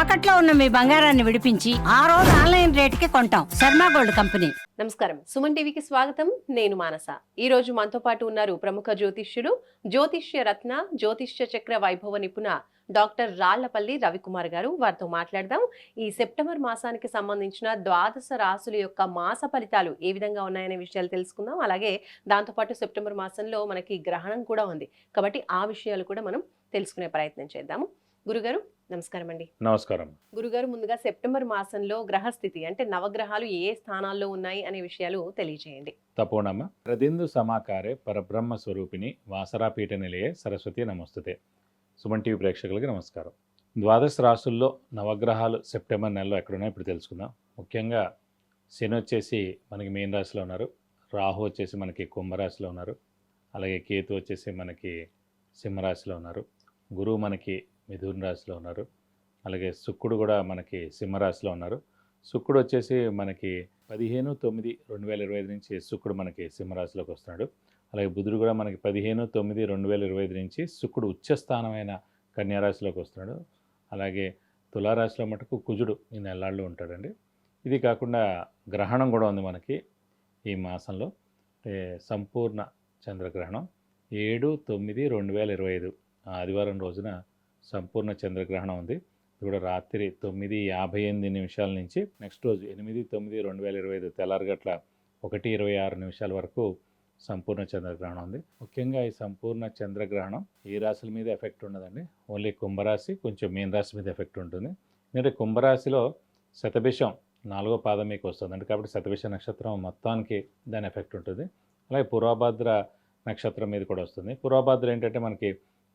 తాకట్లో ఉన్న మీ బంగారాన్ని విడిపించి ఆ రోజు ఆన్లైన్ రేటుకి కొంటాం. Sharma gold company. నమస్కారం, సుమన్ టీవీకి స్వాగతం. నేను మానస. ఈ రోజు మనతో పాటు ఉన్నారు ప్రముఖ జ్యోతిష్యుడు, జ్యోతిష్య రత్న, జ్యోతిష్య చక్ర వైభవ నిపుణ డాక్టర్ రాళ్లపల్లి రవికుమార్ గారు. వారితో మాట్లాడదాం. ఈ సెప్టెంబర్ మాసానికి సంబంధించిన ద్వాదశ రాశుల యొక్క మాస ఫలితాలు ఏ విధంగా ఉన్నాయనే విషయాలు తెలుసుకుందాం. అలాగే దాంతోపాటు సెప్టెంబర్ మాసంలో మనకి గ్రహణం కూడా ఉంది కాబట్టి ఆ విషయాలు కూడా మనం తెలుసుకునే ప్రయత్నం చేద్దాము. గురుగారు నమస్కారం అండి. నమస్కారం గురుగారు, ముందుగా సెప్టెంబర్ మాసంలో గ్రహస్థితి అంటే నవగ్రహాలు ఏ స్థానాల్లో ఉన్నాయి అనే విషయాలు తెలియజేయండి. తపోనమ్మ. ప్రదిందు సమాకారే పరబ్రహ్మ స్వరూపిణి వాసరాపీఠ నిలయే సరస్వతి నమస్తుతే. సుమన్ టీవీ ప్రేక్షకులకి నమస్కారం. ద్వాదశ రాశుల్లో నవగ్రహాలు సెప్టెంబర్ నెలలో ఎక్కడున్నాయో ఇప్పుడు తెలుసుకుందాం. ముఖ్యంగా శని వచ్చేసి మనకి మీన రాశిలో ఉన్నారు, రాహు వచ్చేసి మనకి కుంభరాశిలో ఉన్నారు, అలాగే కేతు వచ్చేసి మనకి సింహరాశిలో ఉన్నారు, గురువు మనకి మిథున రాశిలో ఉన్నారు, అలాగే శుక్రుడు కూడా మనకి సింహరాశిలో ఉన్నారు. శుక్రుడు వచ్చేసి మనకి 15/9/2025 నుంచి శుక్రుడు మనకి సింహరాశిలోకి వస్తున్నాడు. అలాగే బుధుడు కూడా మనకి 15/9/2025 నుంచి శుక్రుడు ఉచ్చస్థానమైన కన్యారాశిలోకి వస్తున్నాడు. అలాగే తులారాశిలో మటుకు కుజుడు ఈ నెలల్లో ఉంటాడండి. ఇది కాకుండా గ్రహణం కూడా ఉంది మనకి ఈ మాసంలో. సంపూర్ణ చంద్రగ్రహణం 7/9/2025 ఆదివారం రోజున సంపూర్ణ చంద్రగ్రహణం ఉంది. ఇది కూడా రాత్రి 9:58 నుంచి నెక్స్ట్ రోజు 8/9/2025 తెల్లారగట్ల 1:26 వరకు సంపూర్ణ చంద్రగ్రహణం ఉంది. ముఖ్యంగా ఈ సంపూర్ణ చంద్రగ్రహణం ఏ రాశుల మీద ఎఫెక్ట్ ఉండదండి. ఓన్లీ కుంభరాశి, కొంచెం మీన రాశి మీద ఎఫెక్ట్ ఉంటుంది. ఎందుకంటే కుంభరాశిలో శతభిషం 4వ పాదం మీకు వస్తుంది కాబట్టి శతభిష నక్షత్రం మొత్తానికి దాని ఎఫెక్ట్ ఉంటుంది. అలాగే పూర్వభాద్ర నక్షత్రం మీద కూడా వస్తుంది. పూర్వభాద్ర ఏంటంటే మనకి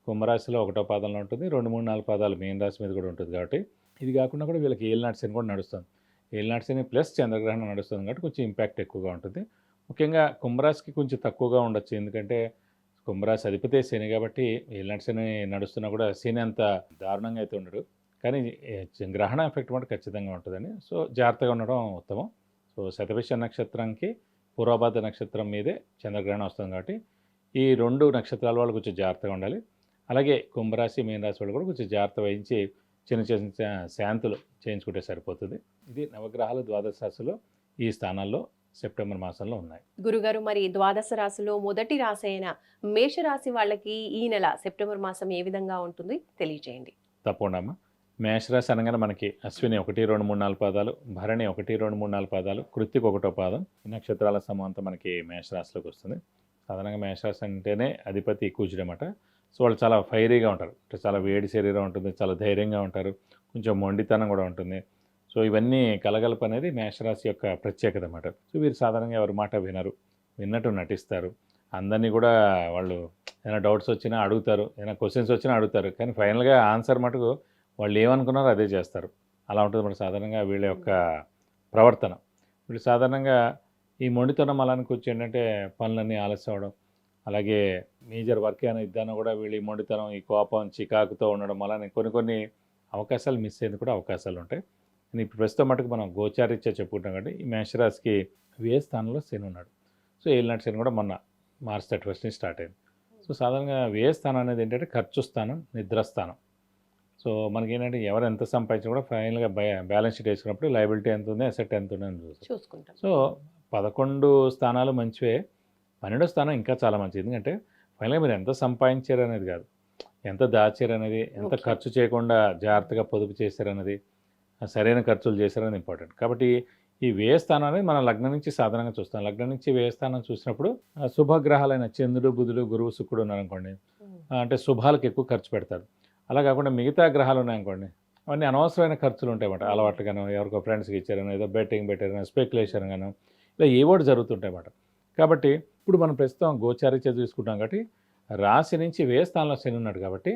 కుంభరాశిలో 1వ పాదంలో ఉంటుంది, 2, 3, 4 పాదాలు మీన రాశి మీద కూడా ఉంటుంది కాబట్టి ఇది కాకుండా కూడా వీళ్ళకి ఏలినాటి శని కూడా నడుస్తుంది. ఏలినాటి శని ప్లస్ చంద్రగ్రహణం నడుస్తుంది కాబట్టి కొంచెం ఇంపాక్ట్ ఎక్కువగా ఉంటుంది. ముఖ్యంగా కుంభరాశికి కొంచెం తక్కువగా ఉండొచ్చు, ఎందుకంటే కుంభరాశి అధిపతే శని కాబట్టి ఏలినాటి శని నడుస్తున్నా కూడా శని అంత దారుణంగా అయితే ఉండడు. కానీ గ్రహణ ఎఫెక్ట్ మటు ఖచ్చితంగా ఉంటుందని, సో జాగ్రత్తగా ఉండడం ఉత్తమం. సో శతభిష నక్షత్రంకి పూర్వభాద్ర నక్షత్రం మీదే చంద్రగ్రహణం వస్తుంది కాబట్టి ఈ 2 నక్షత్రాల వాళ్ళు కొంచెం జాగ్రత్తగా ఉండాలి. అలాగే కుంభరాశి మీన రాశి వాళ్ళు కూడా కొంచెం జాగ్రత్త వహించి చిన్న చిన్న శాంతులు చేయించుకుంటే సరిపోతుంది. ఇది నవగ్రహాలు ద్వాదశ రాశిలో ఈ స్థానాల్లో సెప్టెంబర్ మాసంలో ఉన్నాయి. గురుగారు, మరి ద్వాదశ రాశిలో మొదటి రాశి అయిన మేషరాశి వాళ్ళకి ఈ నెల సెప్టెంబర్ మాసం ఏ విధంగా ఉంటుంది తెలియజేయండి. తప్పకుండా. మేషరాశి అనగానే మనకి అశ్విని 1, 2, 3, 4 పాదాలు, భరణి 1, 2, 3, 4 పాదాలు, కృత్తిక 1వ పాదం, ఈ నక్షత్రాల సమూహంతో మనకి మేషరాశిలోకి వస్తుంది. సాధారణంగా మేషరాశి అంటేనే అధిపతి కుజుడు అన్నమాట. సో వాళ్ళు చాలా ఫైరీగా ఉంటారు, అంటే చాలా వేడి శరీరం ఉంటుంది, చాలా ధైర్యంగా ఉంటారు, కొంచెం మొండితనం కూడా ఉంటుంది. సో ఇవన్నీ కలగలుపు అనేది మేషరాశి యొక్క ప్రత్యేకత అన్నమాట. సో వీరు సాధారణంగా ఎవరి మాట వినరు, విన్నట్టు నటిస్తారు. అందరినీ కూడా వాళ్ళు ఏదైనా డౌట్స్ వచ్చినా అడుగుతారు, ఏదైనా క్వశ్చన్స్ వచ్చినా అడుగుతారు, కానీ ఫైనల్గా ఆన్సర్ మటుకు వాళ్ళు ఏమనుకున్నారో అదే చేస్తారు. అలా ఉంటుంది మరి సాధారణంగా వీళ్ళ యొక్క ప్రవర్తన. వీళ్ళు సాధారణంగా ఈ మొండితనం అలానికి వచ్చి ఏంటంటే పనులన్నీ ఆలస్యం అవడం, అలాగే మేజర్ వర్క్ అయినా ఇద్దాను కూడా వీళ్ళు ఈ మొండితనం, ఈ కోపం, చికాకుతో ఉండడం అలానే కొన్ని అవకాశాలు మిస్ అయ్యేందుకు కూడా అవకాశాలు ఉంటాయి. ఇప్పుడు ప్రస్తుతం మటుకు మనం గోచారీత్యా చెప్పుకుంటాం కాబట్టి ఈ మేషరాశికి వ్యయ స్థానంలో శని ఉన్నాడు. సో ఏలినాటి శని కూడా మొన్న మార్చ్ 31 నుంచి స్టార్ట్ అయింది. సో సాధారణంగా వ్యయ స్థానం అనేది ఏంటంటే ఖర్చు స్థానం, నిద్రాస్థానం. సో మనకి ఏంటంటే ఎవరు ఎంత సంపాదించినా కూడా ఫైనల్గా బ్యాలెన్స్ షీట్ వేసుకున్నప్పుడు లయబిలిటీ ఎంత ఉంది, అసెట్ ఎంత ఉంది అని చూసుకుంటాం. సో 11 స్థానాలు మంచివే, 12వ స్థానం ఇంకా చాలా మంచిది. ఎందుకంటే ఫైనల్గా మీరు ఎంత సంపాదించారు అనేది కాదు, ఎంత దాచారు అనేది, ఎంత ఖర్చు చేయకుండా జాగ్రత్తగా పొదుపు చేశారనేది, సరైన ఖర్చులు చేశారనేది ఇంపార్టెంట్. కాబట్టి ఈ వ్యయ స్థానం అనేది మన లగ్నం నుంచి సాధారణంగా చూస్తాం. లగ్నం నుంచి వ్యయ స్థానం చూసినప్పుడు శుభగ్రహాలైన చంద్రుడు, బుధుడు, గురువు, శుక్రుడు ఉన్నారనుకోండి, అంటే శుభాలకు ఎక్కువ ఖర్చు పెడతారు. అలా కాకుండా మిగతా గ్రహాలు ఉన్నాయనుకోండి, అవన్నీ అనవసరమైన ఖర్చులు ఉంటాయి అన్నమాట. అలవాటుగాను, ఎవరికో ఫ్రెండ్స్కి ఇచ్చారనో, ఏదో బెట్టింగ్ పెట్టారనో, స్పెక్యులేషన్ గాను, ఇలా ఏవోటి జరుగుతుంటాయి అన్నమాట. కాబట్టి ఇప్పుడు మనం ప్రస్తుతం గోచారీత్యా చూసుకుంటాం కాబట్టి రాశి నుంచి వ్యయ స్థానంలో శని ఉన్నాడు కాబట్టి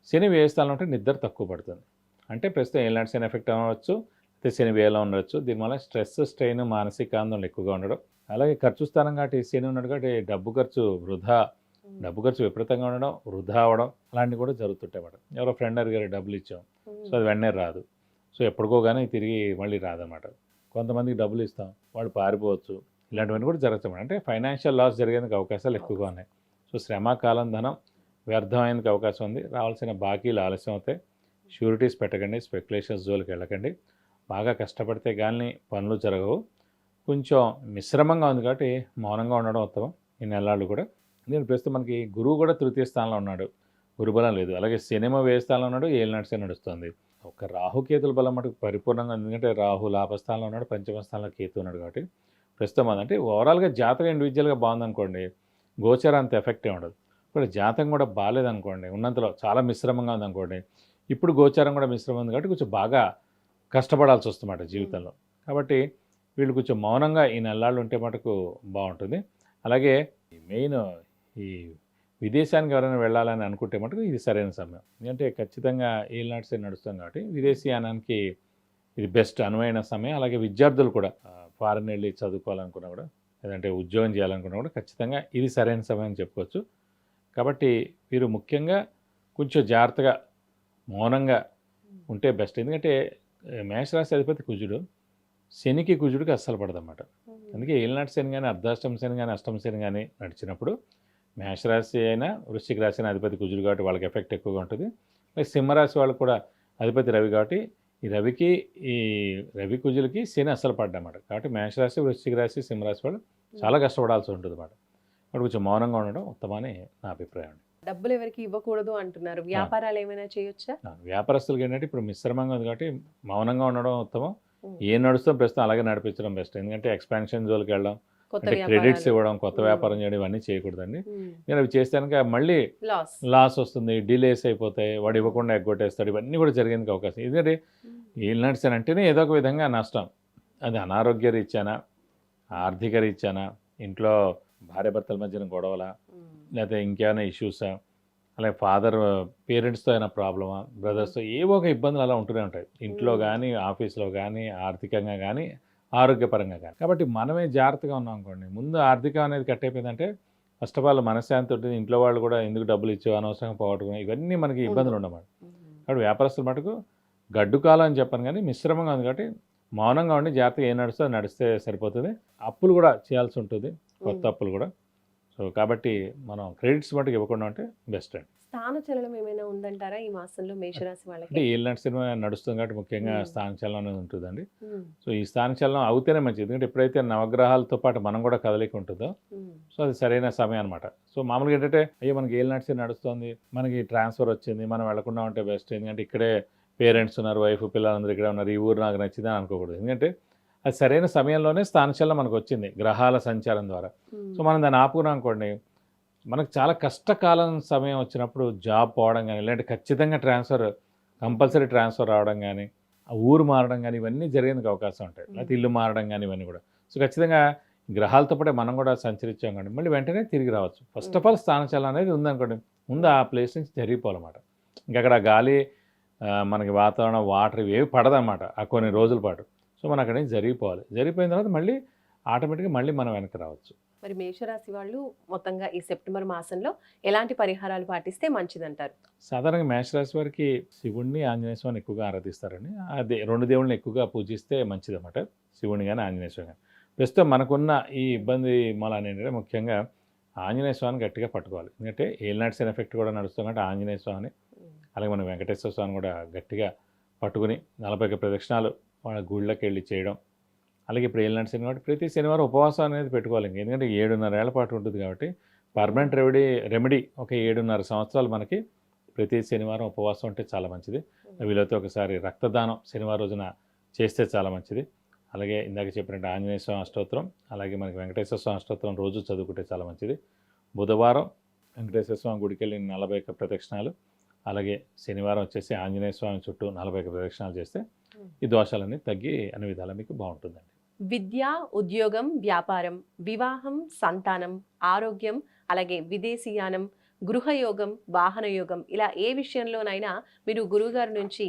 శని వ్యయ స్థానంలో ఉంటే నిద్ర తక్కువ పడుతుంది. అంటే ప్రస్తుతం ఎలాంటి శని ఎఫెక్ట్ అవ్వచ్చు, అయితే శని వ్యయలో ఉండొచ్చు. దీనివల్ల స్ట్రెస్, స్ట్రెయిన్, మానసిక ఆందోళన ఎక్కువగా ఉండడం, అలాగే ఖర్చు స్థానం కాబట్టి శని ఉన్నాడు కాబట్టి డబ్బు ఖర్చు విపరీతంగా ఉండడం, వృధా అవ్వడం అలాంటివి కూడా జరుగుతుంటాయి అన్నమాట. ఎవరో ఫ్రెండ్ అడిగారు డబ్బులు ఇచ్చాం, సో అది వెంటనే రాదు, సో ఎప్పటికో కానీ తిరిగి మళ్ళీ రాదన్నమాట. కొంతమందికి డబ్బులు ఇస్తాం, వాళ్ళు పారిపోవచ్చు, ఇలాంటివన్నీ కూడా జరుగుతాయి. అంటే ఫైనాన్షియల్ లాస్ జరిగేందుకు అవకాశాలు ఎక్కువగా ఉన్నాయి. సో శ్రమ, కాలం, ధనం వ్యర్థమయ్యేందుకు అవకాశం ఉంది. రావాల్సిన బాకీలు ఆలస్యం అవుతాయి. షూరిటీస్ పెట్టకండి, స్పెక్యులేషన్స్ జోలికి వెళ్ళకండి. బాగా కష్టపడితే కానీ పనులు జరగవు. కొంచెం మిశ్రమంగా ఉంది కాబట్టి మౌనంగా ఉండడం ఉత్తమం ఈ నెలలు కూడా. నేను ప్రస్తుతం మనకి గురువు కూడా తృతీయ స్థానంలో ఉన్నాడు, గురుబలం లేదు. అలాగే సినిమా వేయ స్థానంలో ఉన్నాడు, ఏలినాడ్సే నడుస్తుంది. ఒక రాహుకేతుల బలం మటుకు పరిపూర్ణంగా, ఎందుకంటే రాహు లాభస్థానంలో ఉన్నాడు, పంచమ స్థానంలో కేతు ఉన్నాడు కాబట్టి ప్రస్తుతం అదంటే ఓవరాల్గా జాతకం ఇండివిజువల్గా బాగుందనుకోండి, గోచరం అంత ఎఫెక్టే ఉండదు. ఇప్పుడు జాతకం కూడా బాగాలేదనుకోండి, ఉన్నంతలో చాలా మిశ్రమంగా ఉందనుకోండి, ఇప్పుడు గోచారం కూడా మిశ్రమం ఉంది కాబట్టి కొంచెం బాగా కష్టపడాల్సి వస్తుందన్నమాట జీవితంలో. కాబట్టి వీళ్ళు కొంచెం మౌనంగా ఈ నెలలు ఉంటే మటుకు బాగుంటుంది. అలాగే మెయిన్ ఈ విదేశానికి ఎవరైనా వెళ్ళాలని అనుకుంటే మటుకు ఇది సరైన సమయం. ఎందుకంటే ఖచ్చితంగా ఏలినాడ్సే నడుస్తాం కాబట్టి విదేశీయానానికి ఇది బెస్ట్ అనువైన సమయం. అలాగే విద్యార్థులు కూడా ఫారెన్ వెళ్ళి చదువుకోవాలనుకున్నా కూడా, లేదంటే ఉద్యోగం చేయాలనుకున్నా కూడా ఖచ్చితంగా ఇది సరైన సమయం అని చెప్పుకోవచ్చు. కాబట్టి వీరు ముఖ్యంగా కొంచెం జాగ్రత్తగా మౌనంగా ఉంటే బెస్ట్. ఎందుకంటే మేషరాశి అధిపతి కుజుడు, శనికి కుజుడికి అస్సలు పడదన్నమాట. అందుకే ఏలినాటి శని కానీ, అర్ధాష్టమ శని కానీ, అష్టమ శని కానీ నడిచినప్పుడు మేషరాశి అయినా వృశ్చిక రాశి అయినా అధిపతి కుజుడు కాబట్టి వాళ్ళకి ఎఫెక్ట్ ఎక్కువగా ఉంటుంది. సింహరాశి వాళ్ళకు కూడా అధిపతి రవి కాబట్టి ఈ రవి కుజులకి శని అస్సలు పడ్డమాట. కాబట్టి మేషరాశి, వృశ్చిక రాశి, సింహరాశి వాళ్ళు చాలా కష్టపడాల్సి ఉంటుంది అన్నమాట. కాబట్టి కొంచెం మౌనంగా ఉండడం ఉత్తమని నా అభిప్రాయం. డబ్బులు ఎవరికి ఇవ్వకూడదు అంటున్నారు, వ్యాపారాలు ఏమైనా చేయొచ్చా? వ్యాపారస్తులకి ఏంటంటే ఇప్పుడు మిశ్రమంగా ఉంది కాబట్టి మౌనంగా ఉండడం ఉత్తమం. ఏం నడుస్తాం ప్రస్తుతం అలాగే నడిపించడం బెస్ట్. ఎందుకంటే ఎక్స్పాన్షన్ జోలికి వెళ్ళడం, అంటే క్రెడిట్స్ ఇవ్వడం, కొత్త వ్యాపారం చేయడం ఇవన్నీ చేయకూడదండి. నేను అవి చేస్తే కనుక మళ్ళీ లాస్ వస్తుంది, డిలేస్ అయిపోతాయి, వాడు ఇవ్వకుండా ఎగ్గొట్టేస్తాడు, ఇవన్నీ కూడా జరిగేందుకు అవకాశం. ఎందుకంటే ఏలినాటి శని అంటేనే ఏదో ఒక విధంగా నష్టం. అది అనారోగ్య రీత్యానా, ఆర్థిక రీత్యానా, ఇంట్లో భార్యాభర్తల మధ్యన గొడవల, లేకపోతే ఇంకేమైనా ఇష్యూసా, అలాగే పేరెంట్స్తో అయినా ప్రాబ్లమా, బ్రదర్స్తో ఏవో ఒక ఇబ్బందులు అలా ఉంటూనే ఉంటాయి ఇంట్లో కానీ, ఆఫీస్లో కానీ, ఆర్థికంగా కానీ, ఆరోగ్యపరంగా కానీ. కాబట్టి మనమే జాగ్రత్తగా ఉన్నాం అనుకోండి, ముందు ఆర్థికం అనేది కట్ అయిపోయిందంటే ఫస్ట్ ఆఫ్ ఆల్ మనశ్శాంతి ఉంటుంది. ఇంట్లో వాళ్ళు కూడా ఎందుకు డబ్బులు ఇచ్చావు, అనవసరంగా పోగొట్టుకుని, ఇవన్నీ మనకి ఇబ్బందులు ఉండమాట. కాబట్టి వ్యాపారస్తుల మటుకు గడ్డు కాలం అని చెప్పాను కానీ మిశ్రమంగా ఉంది కాబట్టి మౌనంగా ఉండి జాగ్రత్తగా ఏం నడుస్తుందో అది నడిస్తే సరిపోతుంది. అప్పులు కూడా చేయాల్సి ఉంటుంది, కొత్త అప్పులు కూడా. సో కాబట్టి మనం క్రెడిట్స్ మటుకు ఇవ్వకుండా ఉంటే బెస్ట్ అండి. స్థానచలనం ఏమైనా ఉందంటారా ఈ మాసంలో మేషరాశి వాళ్ళకి? అంటే ఏలినాటి సినిమా నడుస్తుంది కాబట్టి ముఖ్యంగా స్థానచలనం అనేది ఉంటుందండి. సో ఈ స్థానచలనం అవుతేనే మంచిది. ఎందుకంటే ఎప్పుడైతే నవగ్రహాలతో పాటు మనం కూడా కదలిక ఉంటుందో సో అది సరైన సమయం అనమాట. సో మామూలుగా ఏంటంటే అయ్యో మనకి ఏలినాటి సినిమా నడుస్తుంది, మనకి ట్రాన్స్ఫర్ వచ్చింది, మనం వెళ్లకుండా ఉంటే బెస్ట్. ఎందుకంటే ఇక్కడే పేరెంట్స్ ఉన్నారు, వైఫ్ పిల్లలందరూ ఇక్కడే ఉన్నారు, ఈ ఊరు నాకు నచ్చిందని అనుకోకూడదు. ఎందుకంటే అది సరైన సమయంలోనే స్థానచలనం మనకు వచ్చింది గ్రహాల సంచారం ద్వారా. సో మనం దాన్ని ఆపుకున్నాం అనుకోండి, మనకు చాలా కష్టకాలం సమయం వచ్చినప్పుడు జాబ్ పోవడం కానీ, లేదంటే ఖచ్చితంగా కంపల్సరీ ట్రాన్స్ఫర్ రావడం కానీ, ఆ ఊరు మారడం కానీ, ఇవన్నీ జరిగేందుకు అవకాశం ఉంటాయి. లేకపోతే ఇల్లు మారడం కానీ, ఇవన్నీ కూడా. సో ఖచ్చితంగా గ్రహాలతో పాటే మనం కూడా సంచరించాం కానీ మళ్ళీ వెంటనే తిరిగి రావచ్చు. ఫస్ట్ ఆఫ్ ఆల్ స్థానచలనం అనేది ఉందనుకోండి, ముందు ఆ ప్లేస్ నుంచి జరిగిపోవాలన్నమాట. ఇంకా అక్కడ గాలి, మనకి వాతావరణం, వాటర్ ఇవి ఏవి పడదన్నమాట ఆ కొన్ని రోజుల పాటు. సో మనం అక్కడి నుంచి జరిగిపోవాలి. జరిగిపోయిన తర్వాత మళ్ళీ ఆటోమేటిక్గా మళ్ళీ మనం వెనక్కి రావచ్చు. మరి మేషరాశి వాళ్ళు మొత్తంగా ఈ సెప్టెంబర్ మాసంలో ఎలాంటి పరిహారాలు పాటిస్తే మంచిదంటారు? సాధారణంగా మేషరాశి వారికి శివుణ్ణి, ఆంజనేయ స్వామిని ఎక్కువగా ఆరాధిస్తారండి. అదే రెండు దేవుళ్ళని ఎక్కువగా పూజిస్తే మంచిదన్నమాట, శివుని కానీ ఆంజనేయ స్వామి కానీ. ప్రస్తుతం మనకున్న ఈ ఇబ్బంది మూలాన్ని ఏంటంటే ముఖ్యంగా ఆంజనేయ స్వామిని గట్టిగా పట్టుకోవాలి. ఎందుకంటే ఏలినాటి శని ఎఫెక్ట్ కూడా నడుస్తుంది కాబట్టి ఆంజనేయ స్వామిని, అలాగే మన వెంకటేశ్వర స్వామిని కూడా గట్టిగా పట్టుకుని 41 ప్రదక్షిణాలు వాళ్ళ గుళ్ళకి వెళ్ళి చేయడం. అలాగే ఇప్పుడు ఏలినాటి శని కాబట్టి ప్రతి శనివారం ఉపవాసం అనేది పెట్టుకోవాలి. ఎందుకంటే 7.5 ఏళ్ల పాటు ఉంటుంది కాబట్టి పర్మనెంట్ రెమెడీ ఒక 7.5 సంవత్సరాలు మనకి ప్రతి శనివారం ఉపవాసం ఉంటే చాలా మంచిది. వీలైతే ఒకసారి రక్తదానం శనివారం రోజున చేస్తే చాలా మంచిది. అలాగే ఇందాక చెప్పినట్టు ఆంజనేయ స్వామి అష్టోత్తరం, అలాగే మనకి వెంకటేశ్వర స్వామి అష్టోత్తరం రోజు చదువుకుంటే చాలా మంచిది. బుధవారం వెంకటేశ్వర స్వామి గుడికి వెళ్ళి 41 ప్రదక్షిణాలు, అలాగే శనివారం వచ్చేసి ఆంజనేయ స్వామి చుట్టూ 41 ప్రదక్షిణాలు చేస్తే ఈ దోషాలన్నీ తగ్గి అన్ని విధాలా మీకు బాగుంటుందండి. విద్య, ఉద్యోగం, వ్యాపారం, వివాహం, సంతానం, ఆరోగ్యం, అలాగే విదేశీయానం, గృహయోగం, వాహన యోగం, ఇలా ఏ విషయంలోనైనా మీరు గురువుగారి నుంచి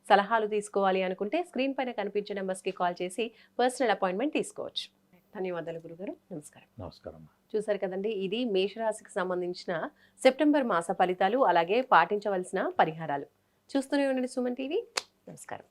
సలహాలు తీసుకోవాలి అనుకుంటే స్క్రీన్ పైన కనిపించే నెంబర్స్కి కాల్ చేసి పర్సనల్ అపాయింట్మెంట్ తీసుకోవచ్చు. ధన్యవాదాలు గురుగారు. నమస్కారం. నమస్కారం. చూసారు కదండి, ఇది మేషరాశికి సంబంధించిన సెప్టెంబర్ మాస ఫలితాలు, అలాగే పాటించవలసిన పరిహారాలు. చూస్తూనే ఉండండి సుమన్ టీవీ. నమస్కారం.